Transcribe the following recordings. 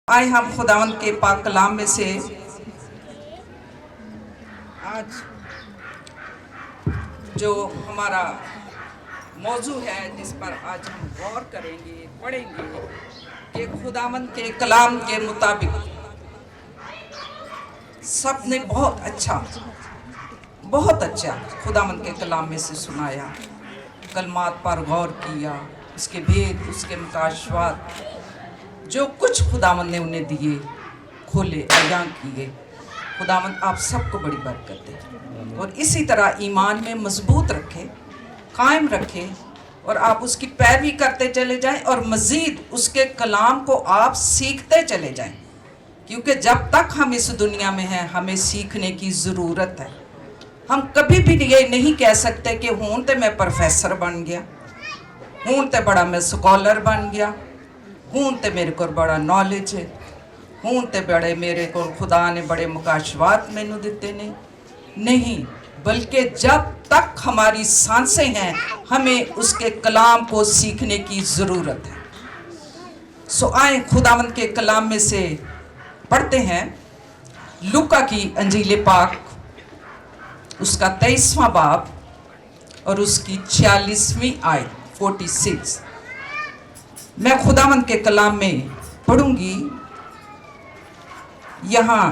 آئے ہم خداوند کے پاک کلام میں سے آج جو ہمارا موضوع ہے جس پر آج ہم غور کریں گے پڑھیں گے کہ خداوند کے کلام کے مطابق سب نے بہت اچھا خداوند کے کلام میں سے سنایا، کلمات پر غور کیا، اس کے بھید، اس کے مکاشفات، جو کچھ خداوند نے انہیں دیے کھولے عیاں کیے۔ خداوند آپ سب کو بڑی برکت دے اور اسی طرح ایمان میں مضبوط رکھے، قائم رکھے، اور آپ اس کی پیروی کرتے چلے جائیں اور مزید اس کے کلام کو آپ سیکھتے چلے جائیں، کیونکہ جب تک ہم اس دنیا میں ہیں ہمیں سیکھنے کی ضرورت ہے۔ ہم کبھی بھی یہ نہیں کہہ سکتے کہ ہوں تے میں پروفیسر بن گیا، ہوں تے بڑا میں سکولر بن گیا، ہوں تے میرے کو بڑا نالج ہے، ہوں تے بڑے میرے کو خدا نے بڑے مکاشفات میں نو دیتے نہیں، بلکہ جب تک ہماری سانسیں ہیں ہمیں اس کے کلام کو سیکھنے کی ضرورت ہے۔ سو آئیں خداوند کے کلام میں سے پڑھتے ہیں لوکا کی انجیل پاک، اس کا 23واں باب اور اس کی 46ویں آیت 46۔ میں خداوند کے کلام میں پڑھوں گی۔ یہاں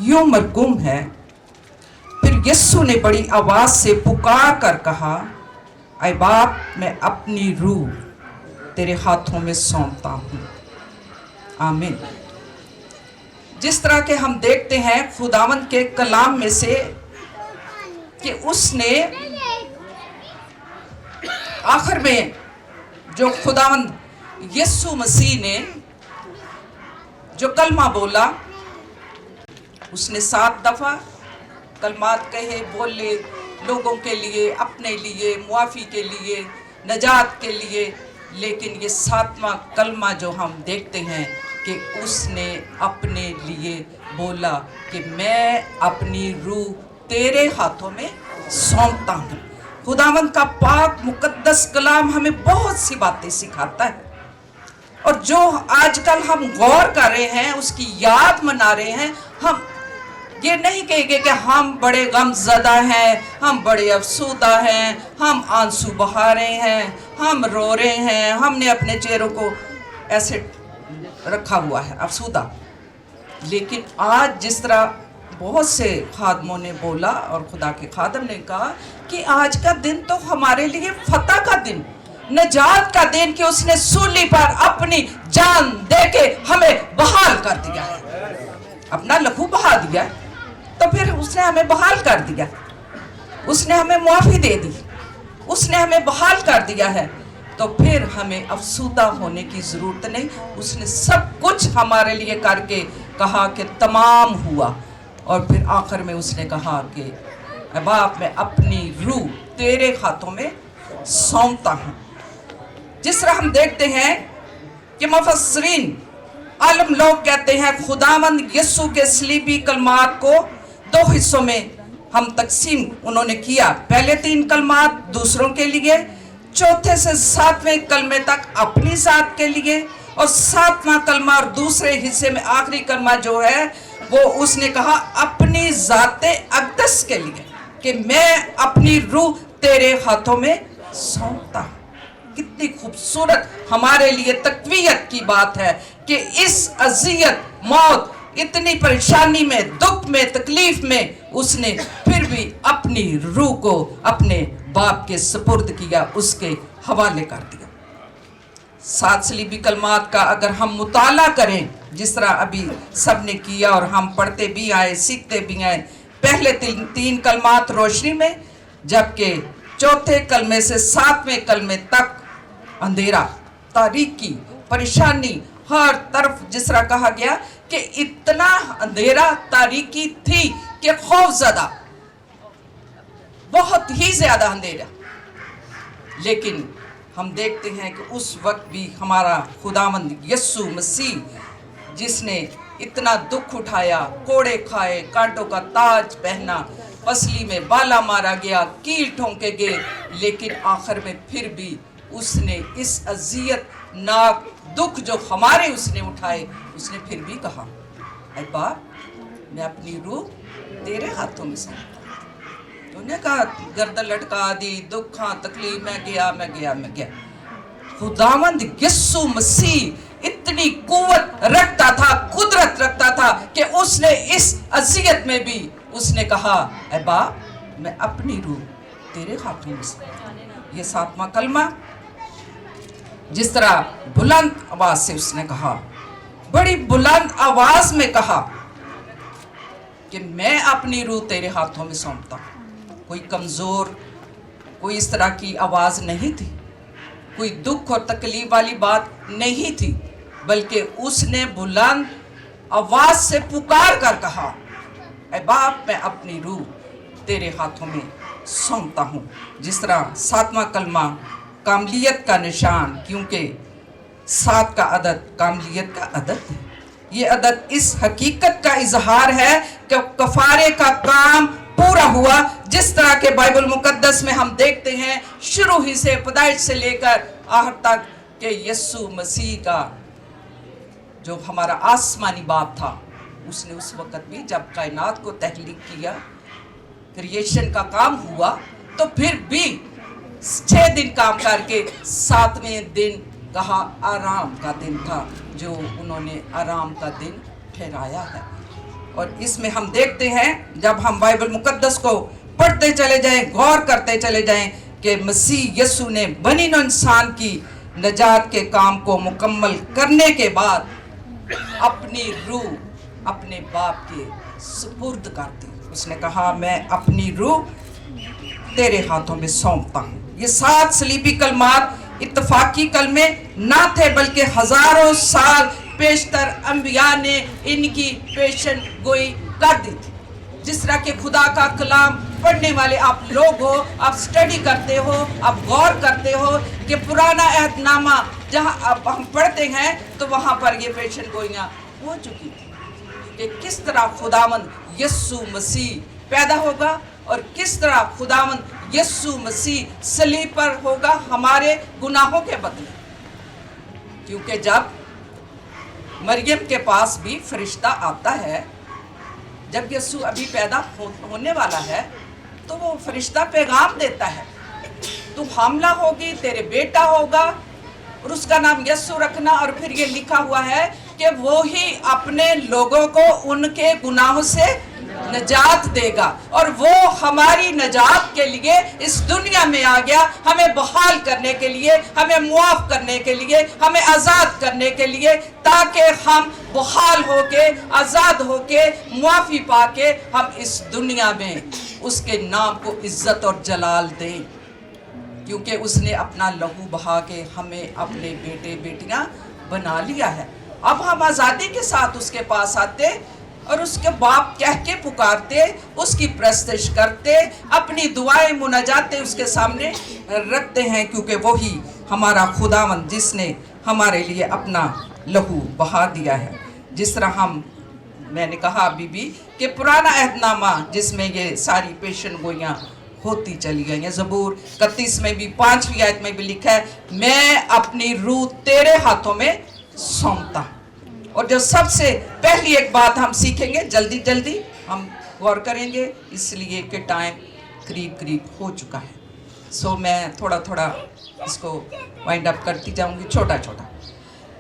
یوں مرقوم ہے، پھر یسوع نے بڑی آواز سے پکار کر کہا، اے باپ، میں اپنی روح تیرے ہاتھوں میں سونپتا ہوں۔ آمین۔ جس طرح کہ ہم دیکھتے ہیں خداوند کے کلام میں سے کہ اس نے آخر میں جو خداوند یسوع مسیح نے جو کلمہ بولا، اس نے 7 دفعہ کلمات کہے، بولے، لوگوں کے لیے، اپنے لیے، معافی کے لیے، نجات کے لیے، لیکن یہ 7واں کلمہ جو ہم دیکھتے ہیں کہ اس نے اپنے لیے بولا کہ میں اپنی روح تیرے ہاتھوں میں سونپتا ہوں۔ خداوند کا پاک مقدس کلام ہمیں بہت سی باتیں سکھاتا ہے، اور جو آج کل ہم غور کر رہے ہیں، اس کی یاد منا رہے ہیں۔ ہم یہ نہیں کہیں گے کہ ہم بڑے غم زدہ ہیں، ہم بڑے افسردہ ہیں، ہم آنسو بہا رہے ہیں، ہم رو رہے ہیں، ہم نے اپنے چہروں کو ایسے رکھا ہوا ہے افسردہ۔ لیکن آج جس طرح بہت سے خادموں نے بولا اور خدا کے خادم نے کہا کہ آج کا دن تو ہمارے لیے فتح کا دن، نجات کا دن، کہ اس نے سولی پر اپنی جان دے کے ہمیں بحال کر دیا ہے، اپنا لہو بہا دیا ہے، تو پھر اس نے ہمیں بحال کر دیا، اس نے ہمیں معافی دے دی، اس نے ہمیں بحال کر دیا ہے، تو پھر ہمیں افسردہ ہونے کی ضرورت نہیں۔ اس نے سب کچھ ہمارے لیے کر کے کہا کہ تمام ہوا، اور پھر آخر میں اس نے کہا کہ اے باپ، میں اپنی روح تیرے ہاتھوں میں سونپتا ہوں۔ جس طرح ہم دیکھتے ہیں کہ مفسرین عالم لوگ کہتے ہیں خداوند یسوع کے صلیبی کلمات کو 2 حصوں میں ہم تقسیم انہوں نے کیا۔ پہلے 3 کلمات دوسروں کے لیے، 4 سے 7ویں کلمے تک اپنی ذات کے لیے، اور 7واں کلمہ اور دوسرے حصے میں آخری کلمہ جو ہے وہ اس نے کہا اپنی ذات اقدس کے لیے، کہ میں اپنی روح تیرے ہاتھوں میں سونپتا ہوں۔ کتنی خوبصورت ہمارے لیے تقویت کی بات ہے کہ اس اذیت، موت، اتنی پریشانی میں، دکھ میں، تکلیف میں اس نے پھر بھی اپنی روح کو اپنے باپ کے سپرد کیا، اس کے حوالے کر دیا۔ 7 صلیبی کلمات کا اگر ہم مطالعہ کریں، جس طرح ابھی سب نے کیا اور ہم پڑھتے بھی آئے، سیکھتے بھی آئے، پہلے 3 کلمات روشنی میں، جبکہ 4تھے کلمے سے 7ویں کلمے تک اندھیرا، تاریکی، پریشانی، ہر طرف جس طرح کہا گیا کہ اتنا اندھیرا، تاریکی تھی کہ خوف زدہ، بہت ہی زیادہ اندھیرا۔ لیکن ہم دیکھتے ہیں کہ اس وقت بھی ہمارا خداوند یسوع مسیح، جس نے اتنا دکھ اٹھایا، کوڑے کھائے، کانٹوں کا تاج پہنا، پسلی میں بالا مارا گیا، کیل ٹھونکے گئے، لیکن آخر میں پھر بھی اس نے اس اذیت ناک دکھ جو ہمارے اس نے اٹھائے، اس نے پھر بھی کہا اے باپ میں اپنی روح تیرے ہاتھوں میں سونپتا ہوں۔ انہوں نے کہا گردن لٹکا دی، دکھاں تکلیف، میں گیا۔ خداوند یسوع مسیح اتنی قوت رکھتا تھا، قدرت رکھتا تھا کہ اس نے اس اذیت میں بھی اس نے کہا اے باپ میں اپنی روح تیرے ہاتھوں میں سونپتا ہوں۔ یہ 7واں کلمہ جس طرح بلند آواز سے اس نے کہا، بڑی بلند آواز میں کہا کہ میں اپنی روح تیرے ہاتھوں میں سونپتا ہوں۔ کوئی کمزور، کوئی اس طرح کی آواز نہیں تھی، کوئی دکھ اور تکلیف والی بات نہیں تھی، بلکہ اس نے بلند آواز سے پکار کر کہا اے باپ میں اپنی روح تیرے ہاتھوں میں سونپتا ہوں۔ جس طرح 7واں کلمہ کاملیت کا نشان، کیونکہ 7 کا عدد کاملیت کا عدد ہے۔ یہ عدد اس حقیقت کا اظہار ہے کہ کفارے کا کام پورا ہوا، جس طرح کے بائبل مقدس میں ہم دیکھتے ہیں شروع ہی سے، پیدائش سے لے کر آخر تک، کہ یسوع مسیح کا جو ہمارا آسمانی باپ تھا، اس نے اس وقت بھی جب کائنات کو تخلیق کیا، کریشن کا کام ہوا، تو پھر بھی 6 دن کام کر کے 7ویں دن کہا آرام کا دن تھا، جو انہوں نے آرام کا دن ٹھہرایا ہے۔ اور اس میں ہم دیکھتے ہیں جب ہم بائبل مقدس کو پڑھتے چلے جائیں، غور کرتے چلے جائیں، کہ مسیح یسوع نے بنی نوع انسان کی نجات کے کام کو مکمل کرنے کے بعد اپنی روح اپنے باپ کے سپرد کر دی۔ اس نے کہا میں اپنی روح تیرے ہاتھوں میں سونپتا ہوں۔ یہ 7 صلیبی کلمات اتفاقی کلمے نہ تھے، بلکہ ہزاروں سال پیشتر انبیاء نے ان کی پیشن گوئی کر دی تھی۔ جس طرح کہ خدا کا کلام پڑھنے والے آپ لوگ ہو، آپ سٹڈی کرتے ہو، آپ غور کرتے ہو کہ پرانا عہد نامہ جہاں اب ہم پڑھتے ہیں تو وہاں پر یہ پیشن گوئیاں ہو چکی تھی کہ کس طرح خداوند یسوع مسیح پیدا ہوگا اور کس طرح خداوند یسوع مسیح صلیب پر ہوگا ہمارے گناہوں کے بدلے۔ کیونکہ جب مریم کے پاس بھی فرشتہ آتا ہے، جب یسوع ابھی پیدا ہونے والا ہے، تو وہ فرشتہ پیغام دیتا ہے تو حاملہ ہوگی، تیرے بیٹا ہوگا اور اس کا نام یسوع رکھنا۔ اور پھر یہ لکھا ہوا ہے کہ وہی اپنے لوگوں کو ان کے گناہوں سے نجات دے گا، اور وہ ہماری نجات کے لیے اس دنیا میں آ گیا، ہمیں بحال کرنے کے لیے، ہمیں معاف کرنے کے لیے، ہمیں آزاد کرنے کے لیے، تاکہ ہم بحال ہو کے، آزاد ہو کے، معافی پا کے ہم اس دنیا میں اس کے نام کو عزت اور جلال دیں، کیونکہ اس نے اپنا لہو بہا کے ہمیں اپنے بیٹے بیٹیاں بنا لیا ہے۔ اب ہم آزادی کے ساتھ اس کے پاس آتے اور اس کے باپ کہہ کے پکارتے، اس کی پرستش کرتے، اپنی دعائیں مناجاتیں اس کے سامنے رکھتے ہیں، کیونکہ وہی ہمارا خداوند جس نے ہمارے لیے اپنا لہو بہا دیا ہے۔ جس طرح میں نے کہا ابھی بھی کہ پرانا عہد نامہ جس میں یہ ساری پیشن گوئیاں ہوتی چلی گئی ہیں، زبور 31 میں بھی 5ویں آیت میں بھی لکھا ہے میں اپنی روح تیرے ہاتھوں میں سونپتا ہوں۔ اور جو سب سے پہلی ایک بات ہم سیکھیں گے، جلدی ہم غور کریں گے اس لیے کہ ٹائم قریب ہو چکا ہے، میں تھوڑا اس کو وائنڈ اپ کرتی جاؤں گی چھوٹا۔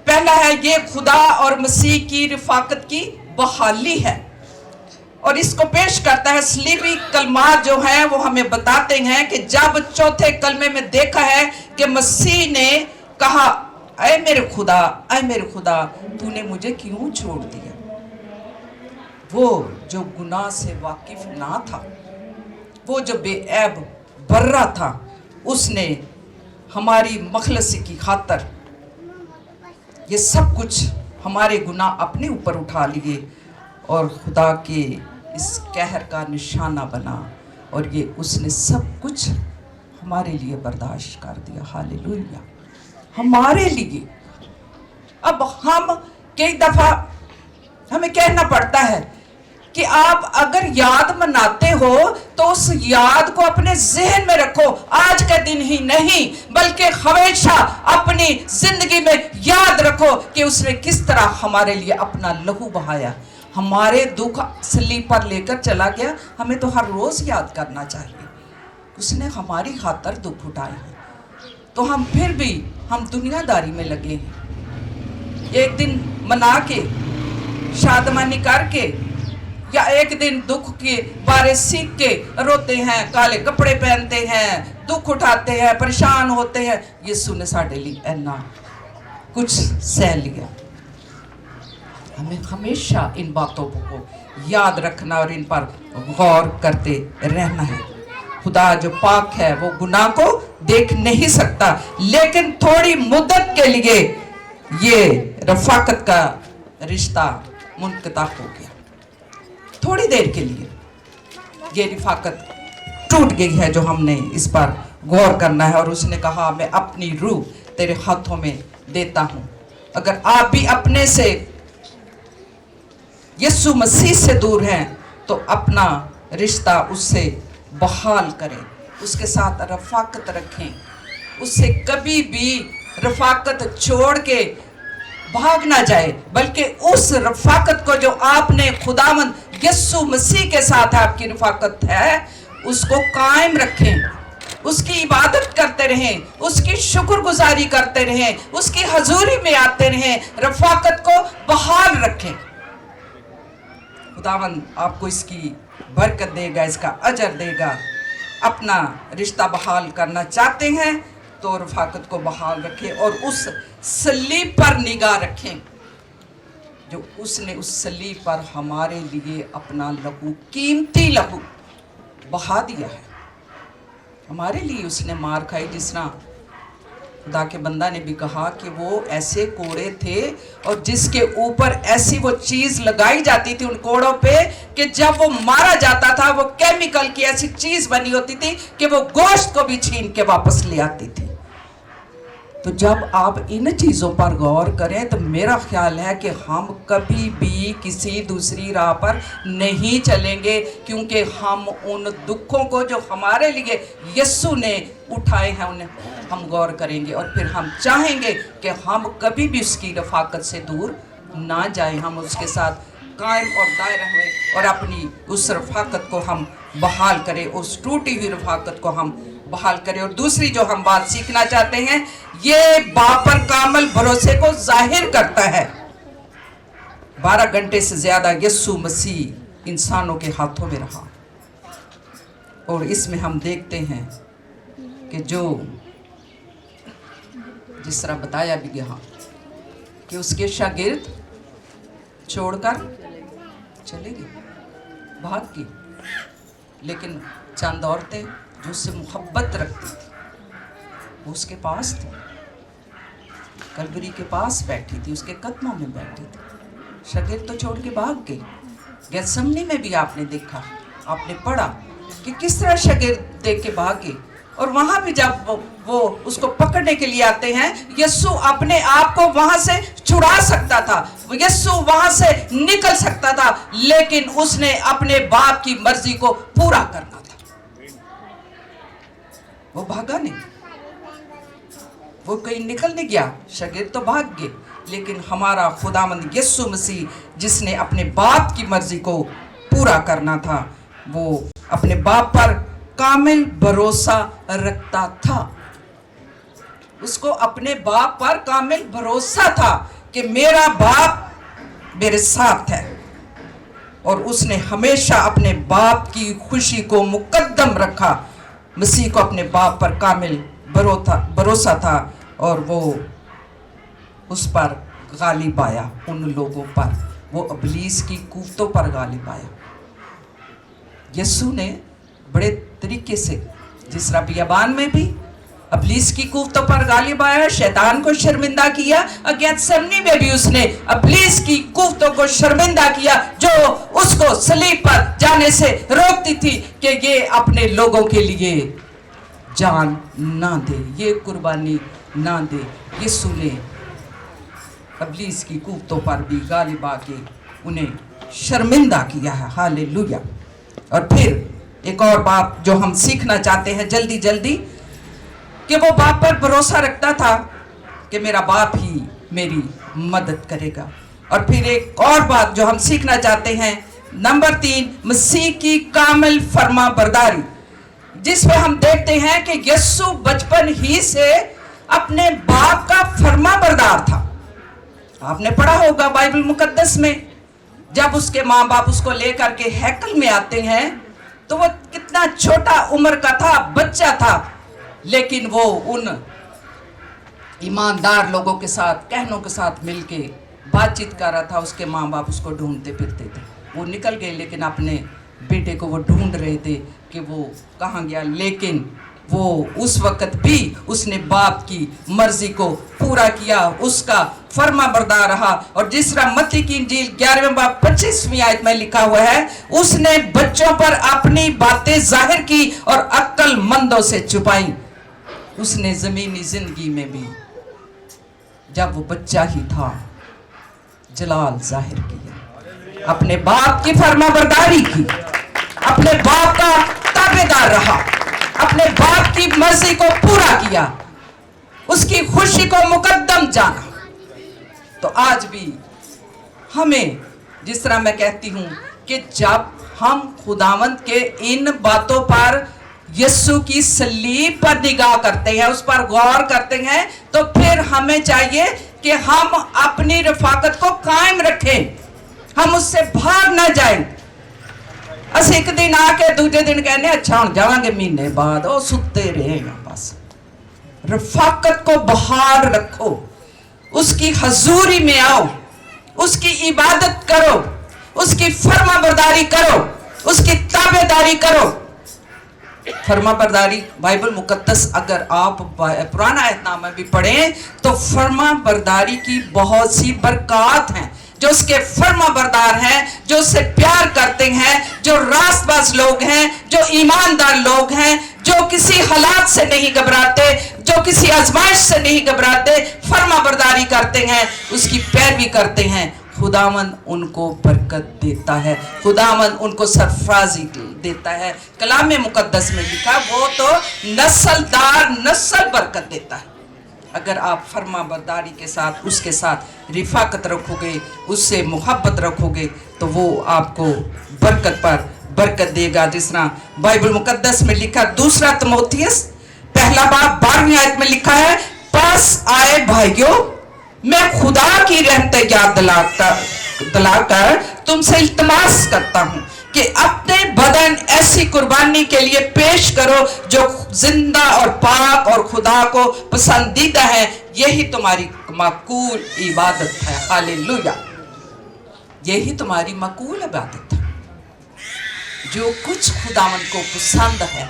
پہلا ہے یہ خدا اور مسیح کی رفاقت کی بحالی ہے، اور اس کو پیش کرتا ہے صلیبی کلمات جو ہیں وہ ہمیں بتاتے ہیں کہ جب 4تھے کلمے میں دیکھا ہے کہ مسیح نے کہا اے میرے خدا تو نے مجھے کیوں چھوڑ دیا۔ وہ جو گناہ سے واقف نہ تھا، وہ جو بے عیب برہ تھا، اس نے ہماری مخلصی کی خاطر یہ سب کچھ ہمارے گناہ اپنے اوپر اٹھا لیے اور خدا کے اس قہر کا نشانہ بنا، اور یہ اس نے سب کچھ ہمارے لیے برداشت کر دیا۔ ہاللیلویہ، ہمارے لیے۔ اب ہم کئی دفعہ ہمیں کہنا پڑتا ہے कि आप अगर याद मनाते हो तो उस याद को अपने ज़हन में रखो, आज के दिन ही नहीं बल्कि हमेशा अपनी जिंदगी में याद रखो कि उसने किस तरह हमारे लिए अपना लहू बहाया, हमारे दुख सलीब पर लेकर चला गया। हमें तो हर रोज याद करना चाहिए, उसने हमारी खातिर दुख उठाए हैं। तो हम फिर भी हम दुनियादारी में लगे हैं, एक दिन मना के शादमानी करके या एक दिन दुख के बारे सीख के रोते हैं, काले कपड़े पहनते हैं, दुख उठाते हैं, परेशान होते हैं। यीशु ने साढ़े लिए ऐना कुछ सह लिया। हमें हमेशा इन बातों को याद रखना और इन पर गौर करते रहना है। खुदा जो पाक है वो गुनाह को देख नहीं सकता, लेकिन थोड़ी मुद्दत के लिए ये रफाकत का रिश्ता मुनक़ता हो गया। थोड़ी देर के लिए ये रफाकत टूट गई है, जो हमने इस पर गौर करना है। और उसने कहा मैं अपनी रूह तेरे हाथों में देता हूं। अगर आप भी अपने से यीशु मसीह से दूर हैं तो अपना रिश्ता उससे बहाल करें, उसके साथ रफाकत रखें, उससे कभी भी रफाकत छोड़ के भाग ना जाए, बल्कि उस रफाकत को जो आपने खुदावंद यीशु मसीह के साथ आपकी रफाकत है उसको कायम रखें, उसकी इबादत करते रहें, उसकी शुक्रगुजारी करते रहें, उसकी हजूरी में आते रहें, रफाकत को बहाल रखें। खुदावंद आपको इसकी बरकत देगा, इसका अजर देगा। अपना रिश्ता बहाल करना चाहते हैं तो रफाकत को बहाल रखें और उस सलीब पर निगाह रखें जो उसने उस सलीब पर हमारे लिए अपना लहू, कीमती लहू बहा दिया है। हमारे लिए उसने मार खाई, जिस तरह खुदा के बंदा ने भी कहा कि वो ऐसे कोड़े थे और जिसके ऊपर ऐसी वो चीज़ लगाई जाती थी उन कोड़ों पे कि जब वो मारा जाता था वो केमिकल की ऐसी चीज़ बनी होती थी कि वो गोश्त को भी छीन के वापस ले आती थी। तो जब आप इन चीज़ों पर गौर करें तो मेरा ख्याल है कि हम कभी भी किसी दूसरी राह पर नहीं चलेंगे, क्योंकि हम उन दुखों को जो हमारे लिए यीशु ने उठाए हैं उन्हें हम गौर करेंगे और फिर हम चाहेंगे कि हम कभी भी उसकी रफाकत से दूर ना जाएं, हम उसके साथ कायम और दायरा रहें और अपनी उस रफाकत को हम बहाल करें, उस टूटी हुई रफाकत को हम बहाल करें। और दूसरी जो हम बात सीखना चाहते हैं, ये बाप पर कामल भरोसे को जाहिर करता है। 12 घंटे से ज्यादा यीशु मसीह इंसानों के हाथों में रहा और इसमें हम देखते हैं कि जो जिस तरह बताया भी गया कि उसके शागिर्द छोड़कर चले गए, भाग गए, लेकिन चंद औरतें जो उससे मोहब्बत रखती थी वो उसके पास थी, कलवरी के पास बैठी थी, उसके कदमों में बैठी थी। शागिर्द तो छोड़ के भाग गई। गेतसमनी में भी आपने देखा, आपने पढ़ा कि किस तरह शागिर्द देख के भागे। और वहां भी जब वो उसको पकड़ने के लिए आते हैं, यीशु अपने आप को वहां से छुड़ा सकता था, यीशु वहां से निकल सकता था, लेकिन उसने अपने बाप की मर्जी को पूरा करना था। वो भागा नहीं, वो कहीं निकल नहीं गया, शागिर्द तो भाग गए, लेकिन हमारा खुदावंद यीशु मसीह जिसने अपने बाप की मर्जी को पूरा करना था, वो अपने बाप पर कामिल भरोसा रखता था। उसको अपने बाप पर कामिल भरोसा था कि मेरा बाप मेरे साथ है, और उसने हमेशा अपने बाप की खुशी को मुकद्दम रखा। मसीह को अपने बाप पर कामिल भरोसा था और वो उस पर गालिब आया, उन लोगों पर, वो इब्लीस की कुफ्तों पर गालिब आया। यीशु ने बड़े तरीके से, जिस तरह बियाबान में भी इब्लीस की कुफ्तों पर गालिब आया, शैतान को शर्मिंदा किया, गेतसेमनी में भी उसने इब्लीस की कुफ्तों को शर्मिंदा किया जो उसको सलीब पर जाने से रोकती थी कि ये अपने लोगों के लिए जान ना दे, ये कुर्बानी ना दे। यीशु ने इब्लीस की कुफ्तों पर भी गालिब आके उन्हें शर्मिंदा किया है। हालेलुया। और फिर एक और बात जो हम सीखना चाहते हैं जल्दी जल्दी, कि वो बाप पर भरोसा रखता था कि मेरा बाप ही मेरी मदद करेगा। और फिर एक और बात जो हम सीखना चाहते हैं, नंबर 3, मसीह की कामिल फर्मा बरदारी, जिसमें हम देखते हैं कि यीशु बचपन ही से अपने बाप का फर्मा बरदार था। आपने पढ़ा होगा बाइबल मुकद्दस में, जब उसके माँ बाप उसको लेकर के हैकल में आते हैं तो वो कितना छोटा उम्र का था, बच्चा था, लेकिन वो उन ईमानदार लोगों के साथ, कहनों के साथ मिलके बातचीत कर रहा था। उसके माँ बाप उसको ढूंढते फिरते थे। वो निकल गए, लेकिन अपने बेटे को वो ढूंढ रहे थे कि वो कहाँ गया। लेकिन वो उस वक्त भी उसने बाप की मर्जी को पूरा किया, उसका फर्मा बरदार रहा। और जिस तरह मत्ती की इंजील 11वें बाब 25वीं आयत में लिखा हुआ है, उसने बच्चों पर अपनी बातें जाहिर की और अक्लमंदों से छुपाई। उसने जमीनी जिंदगी में भी, जब वो बच्चा ही था, जलाल जाहिर किया, अपने बाप की फर्मा बरदारी की, अपने बाप का ताबेदार रहा, अपने बाप की मर्जी को पूरा किया, उसकी खुशी को मुकद्दम जाना। तो आज भी हमें, जिस तरह मैं कहती हूं कि जब हम खुदावंद के इन बातों पर, यीशु की सलीब पर निगाह करते हैं, उस पर गौर करते हैं, तो फिर हमें चाहिए कि हम अपनी रफाकत को कायम रखें, हम उससे भाग ना जाएं। अस एक दिन आके दूसरे दिन कहने अच्छा हम जावांगे महीने बाद, वो सुते रहे। बस रफाकत को बहाल रखो, उसकी हजूरी में आओ, उसकी इबादत करो, उसकी फर्मा बरदारी करो, उसकी ताबेदारी करो। फर्मा बरदारी बाइबल मुकद्दस अगर आप पुराना एहतनामा भी पढ़ें तो फर्मा बरदारी की बहुत सी बरकत हैं। जो उसके फर्मा बरदार हैं, जो उससे प्यार करते हैं, जो रास्तबाज लोग हैं, जो ईमानदार लोग हैं, जो किसी हालात से नहीं घबराते, जो किसी आजमाइश से नहीं घबराते, फर्मा बरदारी करते हैं, उसकी पैरवी करते हैं, खुदावन उनको बरकत देता है, खुदावन उनको सरफराजी देता है। कलाम मुकद्दस में लिखा, वो तो नस्लदार नस्ल बरकत देता है। अगर आप फर्मा बरदारी के साथ, उसके साथ रिफाकत रखोगे, उससे मोहब्बत रखोगे, तो वो आपको बरकत पर बरकत देगा। जिस तरह बाइबल मुकद्दस में लिखा, 2 तिमोथियस 1 बाब 12वीं आयत में लिखा है, पास आए भाइयों, मैं खुदा की रहमत याद दिलाकर तुमसे इल्तिमास करता हूं कि अपने बदन ऐसी कुर्बानी के लिए पेश करो जो जिंदा और पाक और खुदा को पसंदीदा है, यही तुम्हारी मकबूल इबादत है। हालेलुया। यही तुम्हारी मकबूल इबादत है। जो कुछ खुदावन को पसंद है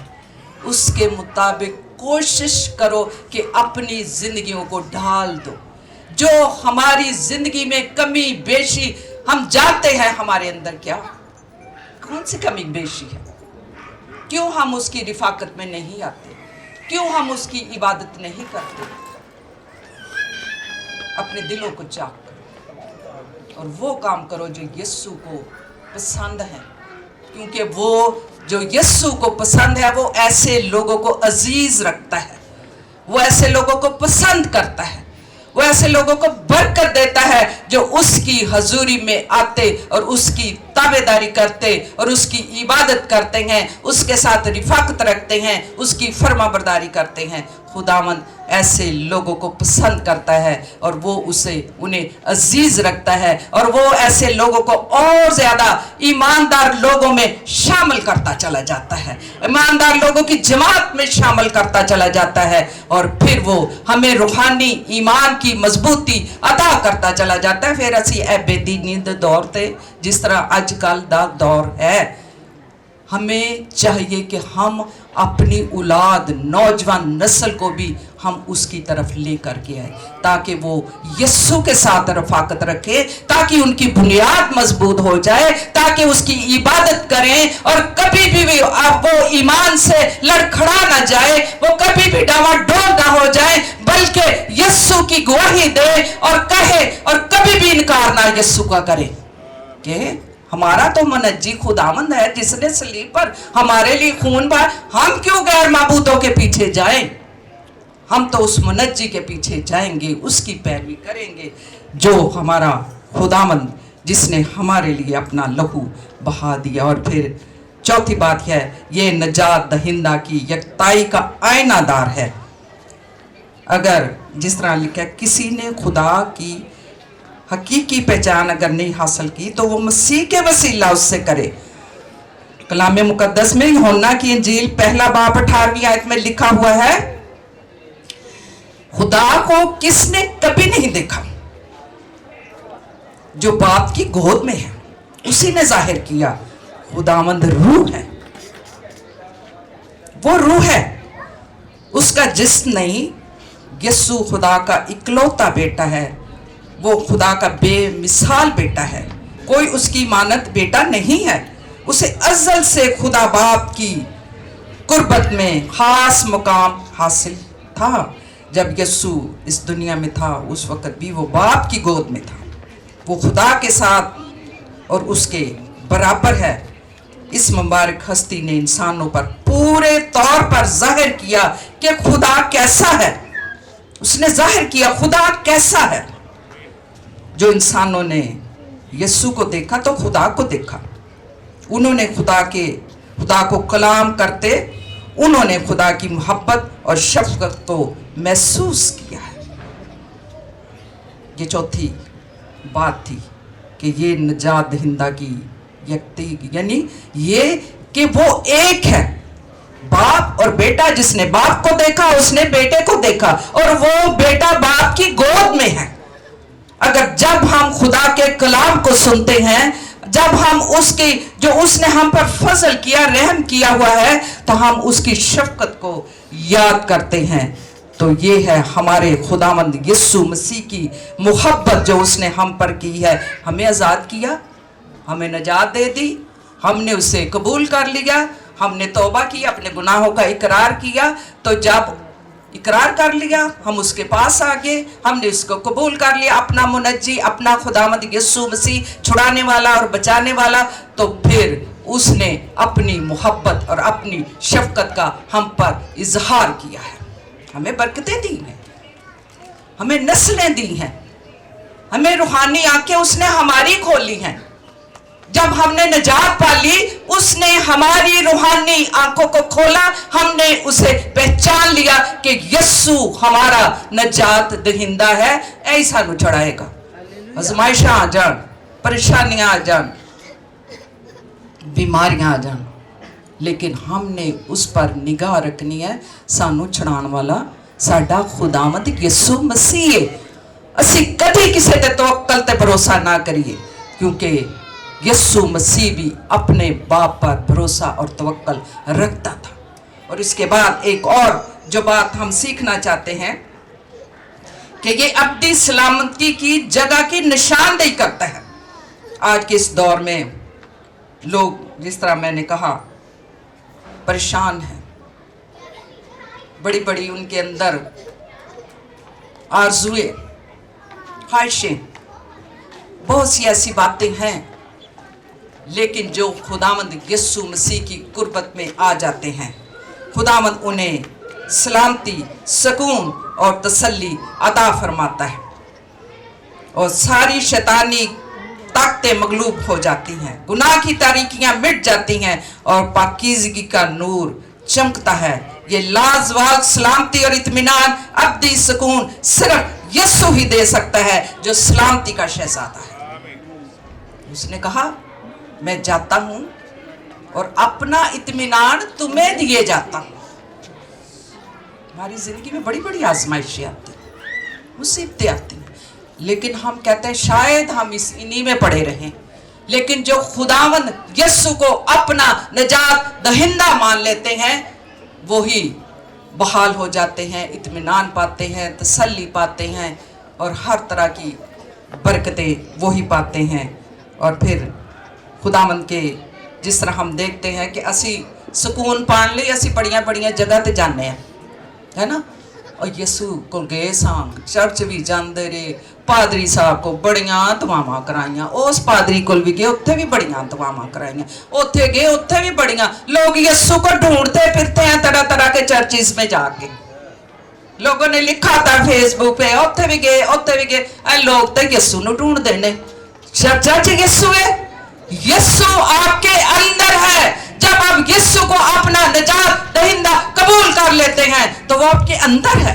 उसके मुताबिक कोशिश करो कि अपनी जिंदगियों को ढाल दो। जो हमारी जिंदगी में कमी बेशी, हम जानते हैं हमारे अंदर क्या, कौन सी कमी बेशी है, क्यों हम उसकी रिफाकत में नहीं आते, क्यों हम उसकी इबादत नहीं करते। अपने दिलों को चाक करो और वो काम करो जो यीशु को पसंद है, क्योंकि वो जो यीशु को पसंद है वो ऐसे लोगों को अजीज रखता है, वो ऐसे लोगों को पसंद करता है, वो ऐसे लोगों को बरकत देता है जो उसकी हजूरी में आते और उसकी ताबेदारी करते और उसकी इबादत करते हैं, उसके साथ रिफाकत रखते हैं, उसकी फर्मा बरदारी करते हैं। खुदावंद ऐसे लोगों को पसंद करता है और वो उन्हें अजीज रखता है और वो ऐसे लोगों को और ज्यादा ईमानदार लोगों में शामिल करता चला जाता है, ईमानदार लोगों की जमात में शामिल करता चला जाता है और फिर वो हमें रूहानी ईमान की मजबूती अता करता चला जाता है। फिर असी ए बेदीनी दे दौर ते जिस तरह आजकल दा दौर है, हमें चाहिए कि हम अपनी औलाद, नौजवान नस्ल को भी हम उसकी तरफ लेकर के आए ताकि वो यीशु के साथ रफाकत रखे, ताकि उनकी बुनियाद मजबूत हो जाए, ताकि उसकी इबादत करें और कभी भी अब वो ईमान से लड़खड़ा ना जाए, वो कभी भी डावाडोल ना हो जाए, बल्कि यीशु की गवाही दे और कहे और कभी भी इनकार ना यीशु का करे कि ہمارا تو منجی خداوند ہے جس نے صلیب پر ہمارے لیے خون بہایا. ہم کیوں غیر معبودوں کے پیچھے جائیں؟ ہم تو اس منجی کے پیچھے جائیں گے, اس کی پیروی کریں گے جو ہمارا خداوند جس نے ہمارے لیے اپنا لہو بہا دیا. اور پھر چوتھی بات ہے, یہ نجات دہندہ کی یکتائی کا آئینہ دار ہے. اگر جس طرح لکھا ہے کسی نے خدا کی حقیقی پہچان اگر نہیں حاصل کی تو وہ مسیح کے وسیلہ اس سے کرے. کلام مقدس میں یوحنا کی انجیل پہلا باب 18ویں آیت میں لکھا ہوا ہے, خدا کو کس نے کبھی نہیں دیکھا, جو باپ کی گود میں ہے اسی نے ظاہر کیا. خداوند روح ہے, وہ روح ہے, اس کا جسم نہیں. یسوع خدا کا اکلوتا بیٹا ہے, وہ خدا کا بے مثال بیٹا ہے, کوئی اس کی مانند بیٹا نہیں ہے. اسے ازل سے خدا باپ کی قربت میں خاص مقام حاصل تھا. جب یسوع اس دنیا میں تھا اس وقت بھی وہ باپ کی گود میں تھا. وہ خدا کے ساتھ اور اس کے برابر ہے. اس مبارک ہستی نے انسانوں پر پورے طور پر ظاہر کیا کہ خدا کیسا ہے. اس نے ظاہر کیا خدا کیسا ہے. جو انسانوں نے یسوع کو دیکھا تو خدا کو دیکھا. انہوں نے خدا کو کلام کرتے انہوں نے خدا کی محبت اور شفقت کو محسوس کیا ہے. یہ چوتھی بات تھی کہ یہ نجات دہندہ کی یکتی, یعنی یہ کہ وہ ایک ہے, باپ اور بیٹا. جس نے باپ کو دیکھا اس نے بیٹے کو دیکھا, اور وہ بیٹا باپ کی گود میں ہے. اگر جب ہم خدا کے کلام کو سنتے ہیں, جب ہم اس کی جو اس نے ہم پر فضل کیا, رحم کیا ہوا ہے, تو ہم اس کی شفقت کو یاد کرتے ہیں. تو یہ ہے ہمارے خداوند یسوع مسیح کی محبت جو اس نے ہم پر کی ہے. ہمیں آزاد کیا, ہمیں نجات دے دی, ہم نے اسے قبول کر لیا, ہم نے توبہ کی, اپنے گناہوں کا اقرار کیا. تو جب اقرار کر لیا ہم اس کے پاس آگے, ہم نے اس کو قبول کر لیا اپنا منجی, اپنا خداوند یسوع مسیح چھڑانے والا اور بچانے والا. تو پھر اس نے اپنی محبت اور اپنی شفقت کا ہم پر اظہار کیا ہے. ہمیں برکتیں دی ہیں, ہمیں نسلیں دی ہیں, ہمیں روحانی آنکھیں اس نے ہماری کھولی ہیں. جب ہم نے نجات پالی اس نے ہماری روحانی آنکھوں کو کھولا, ہم نے اسے پہچان لیا کہ یسوع ہمارا نجات دہندہ ہے. ایسا نو چڑھائے گا, آزمائشاں آ جان, پریشانیاں آ جان, بیماریاں آ جان, لیکن ہم نے اس پر نگاہ رکھنی ہے. سانو چھڑان والا ساڈا خداوند یسوع مسیح ہے. اسی کدی کسی تے توکل تے بھروسہ نہ کریے, کیونکہ یسوع مسیح بھی اپنے باپ پر بھروسہ اور توکل رکھتا تھا. اور اس کے بعد ایک اور جو بات ہم سیکھنا چاہتے ہیں کہ یہ ابدی سلامتی کی جگہ کی نشاندہی کرتا ہے. آج کے اس دور میں لوگ جس طرح میں نے کہا پریشان ہیں, بڑی بڑی ان کے اندر آرزویں, خواہشیں, بہت سی ایسی باتیں ہیں, لیکن جو خداوند یسوع مسیح کی قربت میں آ جاتے ہیں خداوند انہیں سلامتی, سکون اور تسلی عطا فرماتا ہے, اور ساری شیطانی طاقتیں مغلوب ہو جاتی ہیں, گناہ کی تاریکیاں مٹ جاتی ہیں اور پاکیزگی کا نور چمکتا ہے. یہ لازوال سلامتی اور اطمینان, ابدی سکون صرف یسوع ہی دے سکتا ہے جو سلامتی کا شہزادہ ہے. اس نے کہا میں جاتا ہوں اور اپنا اطمینان تمہیں دیے جاتا ہوں. ہماری زندگی میں بڑی بڑی آزمائشیں آتی ہیں, مصیبتیں آتی ہیں, لیکن ہم کہتے ہیں شاید ہم انہی میں پڑے رہیں. لیکن جو خداوند یسوع کو اپنا نجات دہندہ مان لیتے ہیں وہی بحال ہو جاتے ہیں, اطمینان پاتے ہیں, تسلی پاتے ہیں, اور ہر طرح کی برکتیں وہی پاتے ہیں. اور پھر خداوند کے جس طرح ہم دیکھتے ہیں کہ اسی سکون پان لئی اسی بڑیاں بڑیاں جگہ تے جانے ہیں, ہے نا, और यसू को गए सांग चर्च भी जाते रहे, पादरी साहब को बड़ियां दुआवां कराइयां, उस पादरी को भी गए उत्थे भी बड़ियां दुआवां कराइयां, उत्थे गए उत्थे भी बड़ियां, लोग यसू को ढूंढते फिरते हैं तरह तरह के चर्चिस में जाके, लोगों ने लिखा था फेसबुक पे, उत्थे भी गए, लोग तो यसू नूं ढूंढदे ने। चर्चा च यसू है, यसू आपके अंदर है। जब आप यीशु को अपना निजात दहिंदा कबूल कर लेते हैं तो वो आपके अंदर है,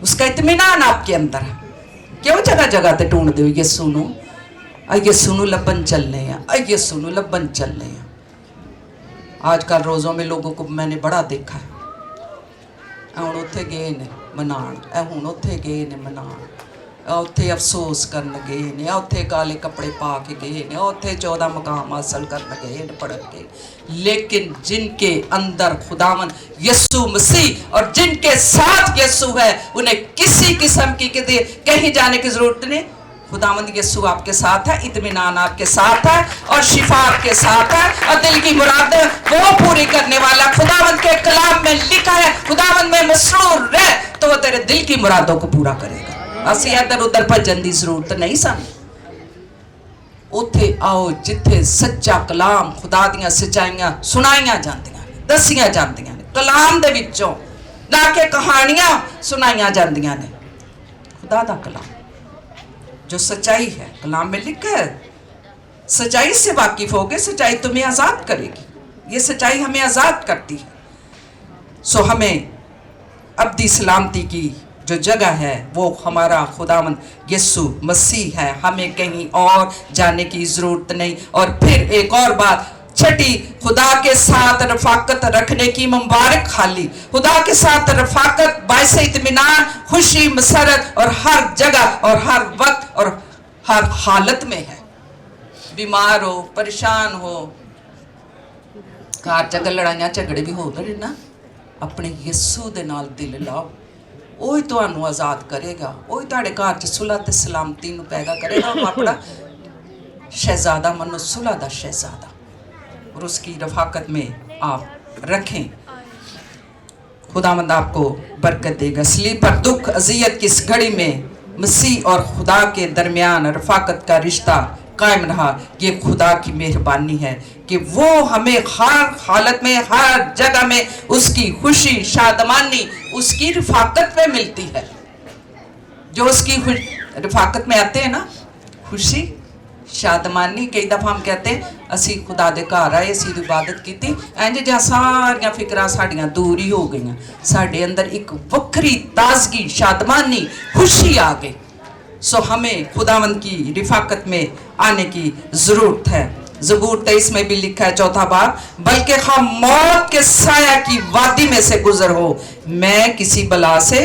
उसका इत्मीनान आपके अंदर है। क्यों जगह जगह ते ढूंढते हो यीशु नूं? यीशु नूं लभन चलने हैं, यीशु नूं लभन चलने हैं। आजकल रोज़ों में लोगों को मैंने बड़ा देखा है, हुण उत्थे गए ने मनाण, हुण उत्थे गए ने मनाण, उत्थे अफसोस करन गए ने, उत्थे काले कपड़े पा के गए ने, उत्थे 14 मुकाम हासिल करन गए ने पढ़ के। लेकिन जिनके अंदर खुदावन यीशु मसीह और जिनके साथ यीशु है, उन्हें किसी किस्म की कहीं जाने की जरूरत नहीं। खुदावंद यीशु आपके साथ है, इत्मीनान आपके साथ है और शिफा आपके साथ है, और दिल की मुरादें वो पूरी करने वाला। खुदावंद के कलाम में लिखा है, खुदावंद में मसरूर रह तो वो तेरे दिल की मुरादों को पूरा करेगा। ਅਸੀਂ ਇੱਧਰ ਉੱਧਰ ਭੱਜਣ ਦੀ ਜ਼ਰੂਰਤ ਨਹੀਂ ਸਾਨੂੰ। ਉੱਥੇ ਆਓ ਜਿੱਥੇ ਸੱਚਾ ਕਲਾਮ ਖੁਦਾ ਦੀਆਂ ਸੱਚਾਈਆਂ ਸੁਣਾਈਆਂ ਜਾਂਦੀਆਂ ਨੇ, ਦੱਸੀਆਂ ਜਾਂਦੀਆਂ ਨੇ ਕਲਾਮ ਦੇ ਵਿੱਚੋਂ, ਨਾ ਕਿ ਕਹਾਣੀਆਂ ਸੁਣਾਈਆਂ ਜਾਂਦੀਆਂ ਨੇ। खुदा दा कलाम जो सच्चाई है, कलाम में लिखा है, सच्चाई से वाकिफ होगे, सच्चाई तुम्हें आज़ाद करेगी। ये सच्चाई हमें आज़ाद करती है। सो हमें अब्दी सलामती की जो जगह है वो हमारा खुदावंद यीशु मसीह है, हमें कहीं और जाने की ज़रूरत नहीं। और फिर एक और बात, छठी, खुदा के साथ रफाकत रखने की मुबारक खाली। खुदा के साथ रफाकत बाइस इत्मीनान, खुशी, मसरत और हर जगह और हर वक्त और हर हालत में है। बीमार हो, परेशान हो, घर च लड़ाइयां झगड़े भी हो रहे ना, अपने यीशु दे नाल दिल लाओ, वही ਤੁਹਾਨੂੰ आज़ाद करेगा, वही ਤੁਹਾਡੇ ਘਰ 'ਚ ਸੁਲ੍ਹਾ ਤੇ ਸਲਾਮਤੀ ਨੂੰ ਪੈਦਾ ਕਰੇਗਾ। ਉਹ ਆਪਣਾ शहजादा मनो, सुलह दा शहजादा, और उसकी रफाकत में आप रखें। खुदावंद आपको बरकत देगा। सलीब पर दुख अजियत की इस घड़ी में मसीह और खुदा के दरमियान रफाकत का रिश्ता कायम रहा। ये खुदा की मेहरबानी है कि वो हमें हर हालत में, हर जगह में उसकी खुशी, शादमानी उसकी रफाकत में मिलती है। जो उसकी रफाकत में आते हैं ना, खुशी, शादमानी। कई दफ़ा हम कहते हैं असी खुदा दे घर आए, असी इबादत की, इंज जिहा सारियां फिक्रां साडियां दूर ही हो गई, साडे अंदर एक वक्री ताजगी, शादमानी, खुशी आ गई। सो हमें खुदावंद की रिफाकत में आने की ज़रूरत है। ज़बूर 23 में भी लिखा है, चौथा बाब, बल्कि हम मौत के साया की वादी में से गुजर हो, मैं किसी बला से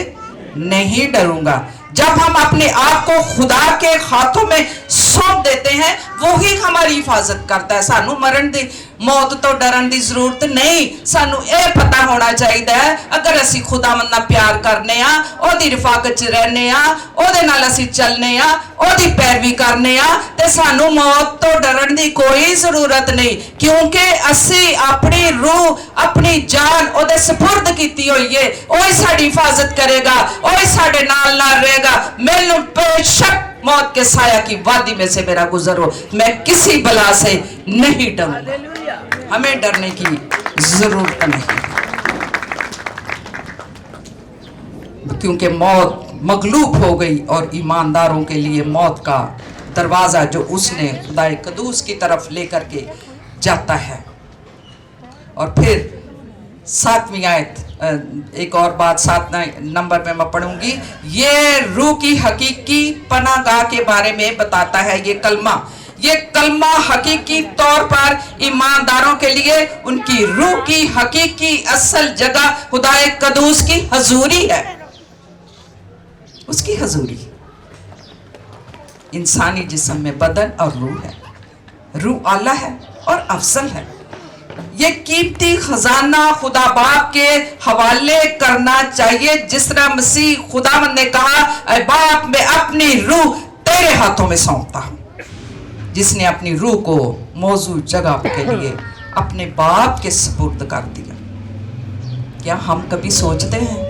नहीं डरूंगा। जब हम अपने आप को खुदा के हाथों में सौंप देते हैं, वही हमारी हिफाजत करता है। सानू मरण दी, मौत तो डरन की जरूरत नहीं। सानू ये पता होना चाहिए है, अगर असी खुदावंद नाल प्यार करने आ, ओदी रिफाकत च रहने आ, ओदे नाल असी चलने आ, ओदी पैरवी करने आ, ते सानू मौत तो डरन की कोई जरूरत नहीं, क्योंकि असी अपनी रूह, अपनी जान ओदे सपुर्द कीती हुई है। ओही साडी हिफाजत करेगा, ओही साडे नाल नाल रहेगा। मैनू बेशक मौत के साया की वादी में से मेरा गुजर हो, मैं किसी बला से नहीं डरूंगा। हमें डरने की जरूरत नहीं, क्योंकि मौत मगलूब हो गई और ईमानदारों के लिए मौत का दरवाज़ा जो उसने खुदाए कदूस की तरफ लेकर के जाता है। और फिर 7वीं आयत, एक और बात 7 नंबर में मैं पढ़ूंगी। ये रूह की हकीकी पनागाह के बारे में बताता है। ये कलमा हकीकी तौर पर ईमानदारों के लिए उनकी रूह की हकीकी असल जगह खुदाए कदूस की हजूरी है। उसकी हजूरी इंसानी जिस्म में बदन और रूह है। रूह आला है और अफजल है। ये कीमती खजाना खुदा बाप के हवाले करना चाहिए, जिस तरह मसीह खुदावंद ने कहा, ऐ बाप मैं अपनी रूह तेरे हाथों में सौंपता हूं। जिसने अपनी रूह को मौजूद जगह के लिए अपने बाप के सुपुर्द कर दिया। क्या हम कभी सोचते हैं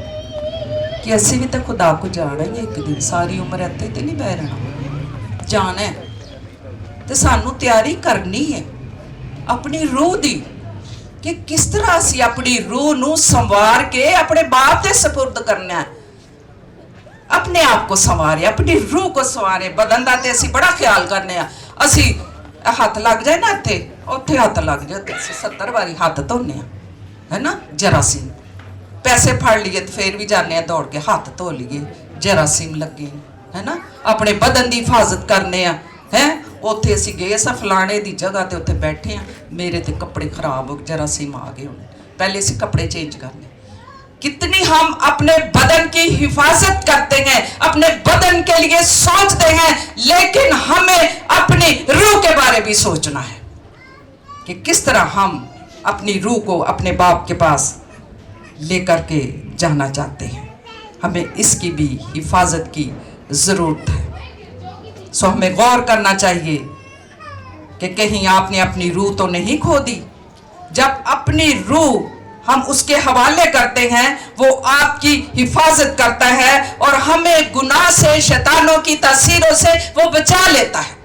कि असी भी तो खुदा को जाना ही एक दिन, सारी उम्र इत्थे ते नहीं बह रहना, जाना है तो सानू तैयारी करनी है अपनी रूह दी कि किस तरह असी अपनी रूह नू संवार के अपने बाप दे सपुर्द करना है। अपने आप को संवारे, अपनी रूह को संवारे। बदन दा ते असी बड़ा ख्याल करने आ, असी हथ लग जाए ना इत्थे उत्थे हथ लग जाए, 70 बारी हाथ धोने है ना, जरासीम पैसे फड़ लिए तो फिर भी जाने दौड़ के हाथ धो लिए, जरासीम लगे है ना। अपने बदन की हिफाजत करने हैं, उत्थे असी गए सा फलाने की जगह ते उत्थे बैठे हैं, मेरे ते कपड़े खराब हो, जरासीम आ गए होने, पहले असी कपड़े चेंज करने। कितनी हम अपने बदन की हिफाजत करते हैं, अपने बदन के लिए सोचते हैं, लेकिन हमें अपनी रूह के बारे भी सोचना है कि किस तरह हम अपनी रूह को अपने बाप के पास लेकर के जाना चाहते हैं। हमें इसकी भी हिफाजत की ज़रूरत है। सो हमें गौर करना चाहिए कि कहीं आपने अपनी रूह तो नहीं खो दी। जब अपनी रूह हम उसके हवाले करते हैं, वो आपकी हिफाजत करता है और हमें गुनाह से, शैतानों की तासीरों से वो बचा लेता है।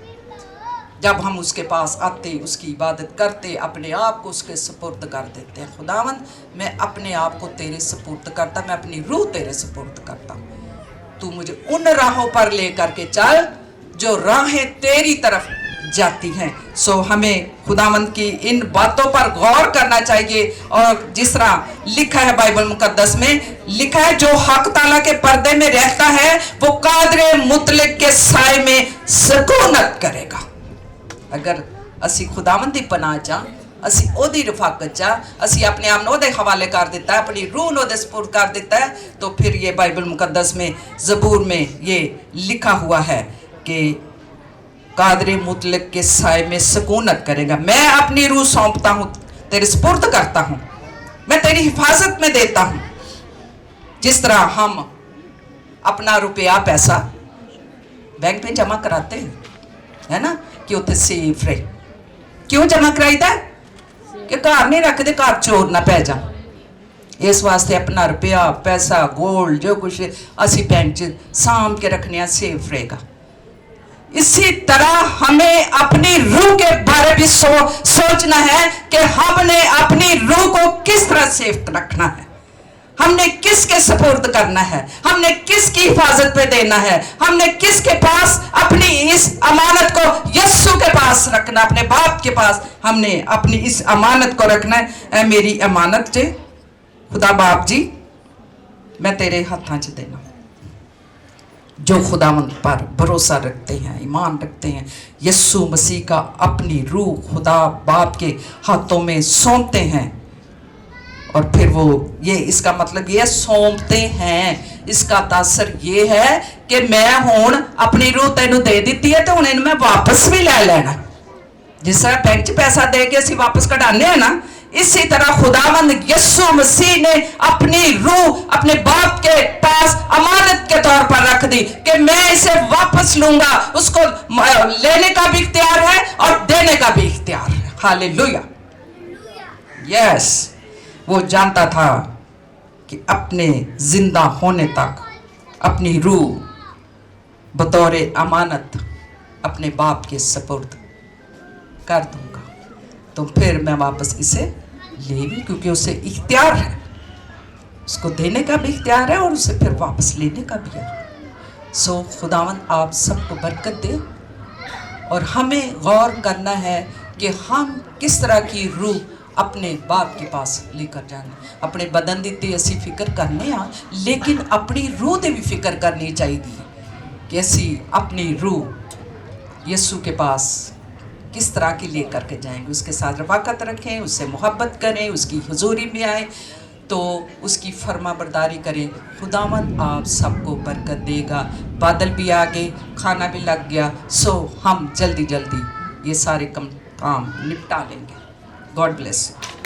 जब हम उसके पास आते, उसकी इबादत करते, अपने आप को उसके सुपुर्द कर देते हैं। खुदावंद मैं अपने आप को तेरे सुपुर्द करता, मैं अपनी रूह तेरे सुपुर्द करता हूँ, तू मुझे उन राहों पर ले करके चल जो राहें तेरी तरफ जाती हैं। सो हमें खुदावंद की इन बातों पर गौर करना चाहिए। और जिस तरह लिखा है बाइबल मुकद्दस में, लिखा है जो हक ताला के पर्दे में रहता है वो कादरे मुतलक के साए में सुकूनत करेगा। अगर असी खुदावंद दी पनाह चा, असी ओदी रफाकत चा, असी अपने आप ओदे हवाले कर देता है, अपनी रूह ओदे सपुर्द कर देता है, तो फिर ये बाइबल मुकद्दस में ज़बूर में ये लिखा हुआ है कि कादरे मुतलक के साए में सुकूनत करेगा। मैं अपनी रूह सौंपता हूँ, तेरे सपुर्द करता हूँ, मैं तेरी हिफाजत में देता हूँ। जिस तरह हम अपना रुपया पैसा बैंक में जमा कराते हैं, है ना, कि उत्थे सेफ रहे। क्यों जमा कराईदा? कि घर नहीं रखते, घर चोर ना पै जा। इस वास्ते अपना रुपया पैसा गोल्ड जो कुछ असी बैंक च सांभ के रखने, सेफ रहेगा। इसी तरह हमें अपनी रूह के बारे में सोचना है कि हमने अपनी रूह को किस तरह सेफ रखना है, हमने किसके सपुर्द करना है, हमने किसकी हिफाजत पे देना है, हमने किसके पास अपनी इस अमानत को यीशु के पास रखना, अपने बाप के पास हमने अपनी इस अमानत को रखना है। मेरी अमानत जे खुदा बाप जी मैं तेरे हाथों च देना। जो खुदावंद पर भरोसा रखते हैं, ईमान रखते हैं, यीशु मसीह का अपनी रूह खुदा बाप के हाथों में सौंपते हैं, और फिर वो ये इसका मतलब ये सौंपते हैं, इसका तासर ये है कि मैं हुण अपनी रूह तेनू दे दी है तो हुण इन्हू मैं वापस भी ले लेना। जिस तरह बैंक च पैसा दे के असीं वापस कढाने हैं ना, इसी तरह खुदावंद यीशु मसीह ने अपनी रूह अपने बाप के पास अमानत के तौर पर रख दी कि मैं इसे वापस लूंगा। उसको लेने का भी इख्तियार है और देने का भी इख्तियार है। Hallelujah, yes. वो जानता था कि अपने जिंदा होने तक अपनी रूह बतौर अमानत अपने बाप के सपुर्द कर दूंगा, तो फिर मैं वापस इसे ले भी, क्योंकि उसे इख्तियार है, उसको देने का भी इख्तियार है और उसे फिर वापस लेने का भी है। सो खुदावंद आप सबको बरकत दे, और हमें गौर करना है कि हम किस तरह की रूह अपने बाप के पास लेकर जाना। अपने बदन दी ते असी फिक्र करने आ, लेकिन अपनी रूह दी भी फिक्र करनी चाहिए कि असी अपनी रूह यीशु के पास किस तरह की लेकर के जाएंगे, उसके साथ रफाकत रखें, उससे मोहब्बत करें, उसकी हुजूरी में आए तो उसकी फर्मा बरदारी करें। खुदावंद आप सबको बरकत देगा। बादल भी आ गए, खाना भी लग गया, सो हम जल्दी जल्दी ये सारे काम निपटा लेंगे। God bless you.